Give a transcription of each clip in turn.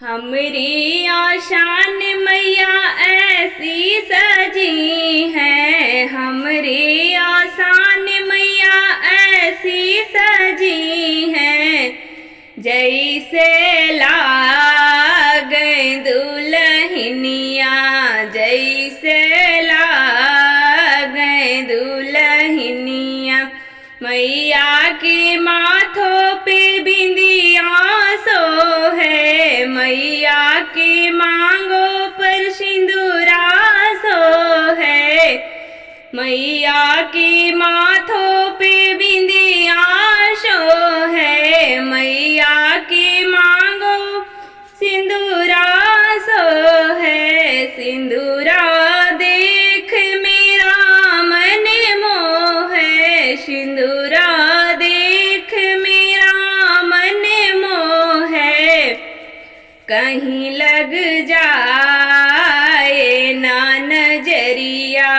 हमरी आशान मैया ऐसी सजी है, हमरी आसान मैया ऐसी सजी है, जैसे लागे दुल्हनिया, जैसे लागे दुल्हनिया। मैया के माथों पे बिंदिया सो है, मैया के मांगों पर सिंदूरा सो है, मैया के माथों पे बिंदिया सो है, मैया के मांगों सिंदूरा सो है। सिंदूरा देख मेरा मन मोहे, सिंदूरा देख मेरा मन मोहे, कहीं लग जाए ना नजरिया,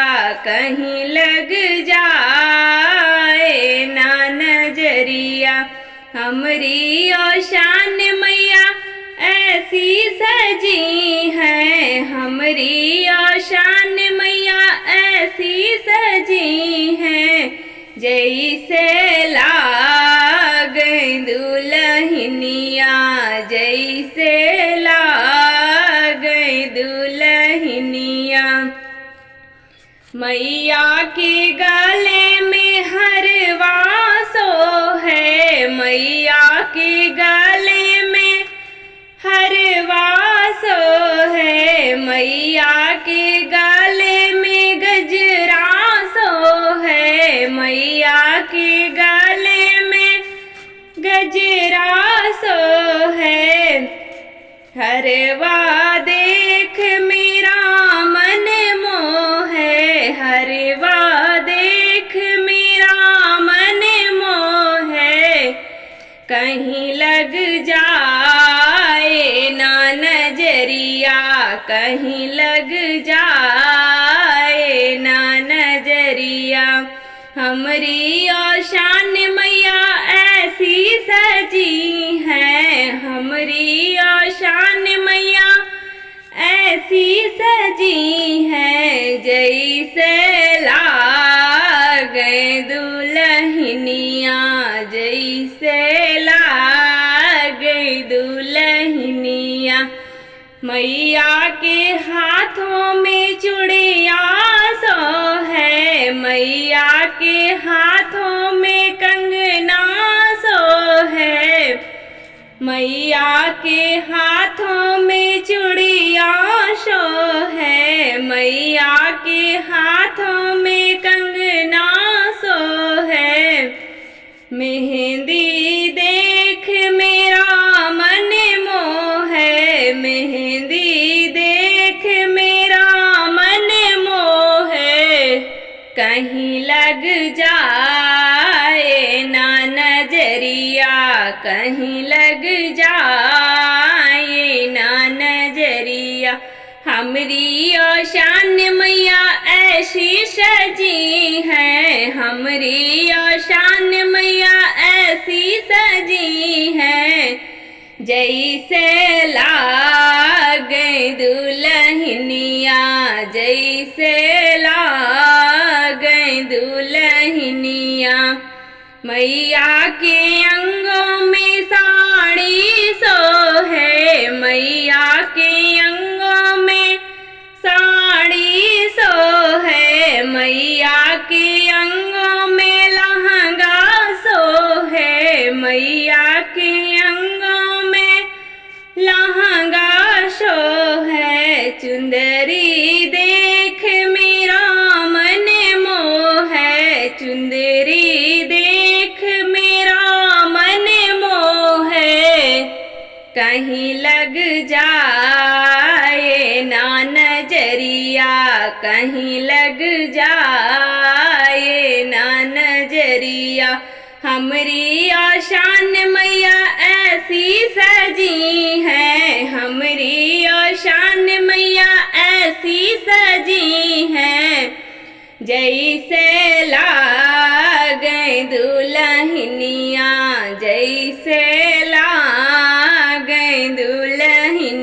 कहीं लग जाए ना नजरिया। हमरी आशान मैया ऐसी सजी है, हमरी आशान मैया ऐसी सजी है, जैसे लागे दुल्हनिया, जैसे लागे दुल्हनिया। मैया के गले में हरवा सो है, मैया के गले में हरवा सो है, मैया के गले में गजरा सो है, मैया के गले में गजरा सो है। हरवा देख मेरा मन मोहे, हरवा देख मेरा मन मोहे, कहीं लग जाए ना नजरिया, कहीं लग जाए ना नजरिया। हमरी आशान मैया ऐसी सजी है, हमरी आशान मैया ऐसी सजी है, जैसे लागे दुल्हनिया, जैसे लागे दुल्हनिया। मैया के हाथों में चूड़िया सो है, मैया के हाथों में कंगना सो है, मैया के हाथों में चूड़िया सो है, मैया के हाथों में कंगना सो है। मेहंदी देख मेरा मन मोहे, मेहंदी देख मेरा मन मोहे, कहीं लग जाए ना नजरिया, कहीं लग जाए ना नजरिया। हमरी आशान मैया ऐसी सजी है, हमरी आशान मैया ऐसी सजी है, जैसे लागे दुल्हनिया, जैसे लागे दुल्हनिया। मैया के अंगों में साड़ी सो है, मैया के अंगों में साड़ी सो है, मैया के अंगों में लहंगा सो है, मैया के अंगों में लहंगा सो है। चुंदरी देख मेरा मन मोहे, चुंदरी देख मेरा मन मोहे, कहीं लग जाए ना नजरिया, कहीं लग जाए ना नजरिया। हमरी आशान मैया ऐसी सजी है, हमरी आशान मैया ऐसी सजी है, जैसे लागे दुल्हनिया, जैसे लागे दुल्हनिया।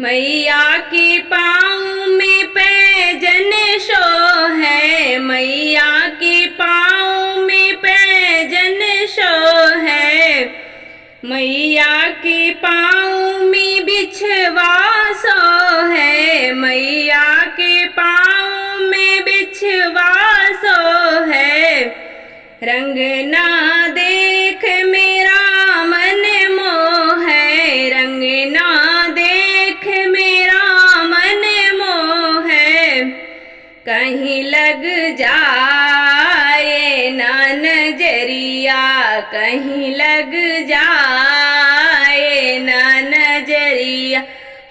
मैया की पाँव में पैजन शो है, मैया की पाँव में पैजन शो है, मैया की पाँव में बिछवा सो है, मैया के पाँव में बिछवा सो है। रंग ना देख मेरा मन मोह है, रंग ना देख मेरा मन मोह है, कहीं लग जाए ना नजरिया, कहीं लग जाए ना नजरिया।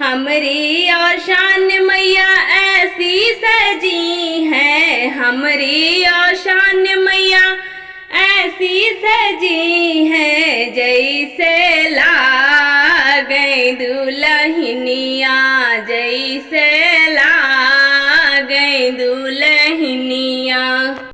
हमरी और शान मैया ऐसी सजी है, हमरी और शान मैया ऐसी सजी है, जैसे लागे दुल्हनिया, जैसे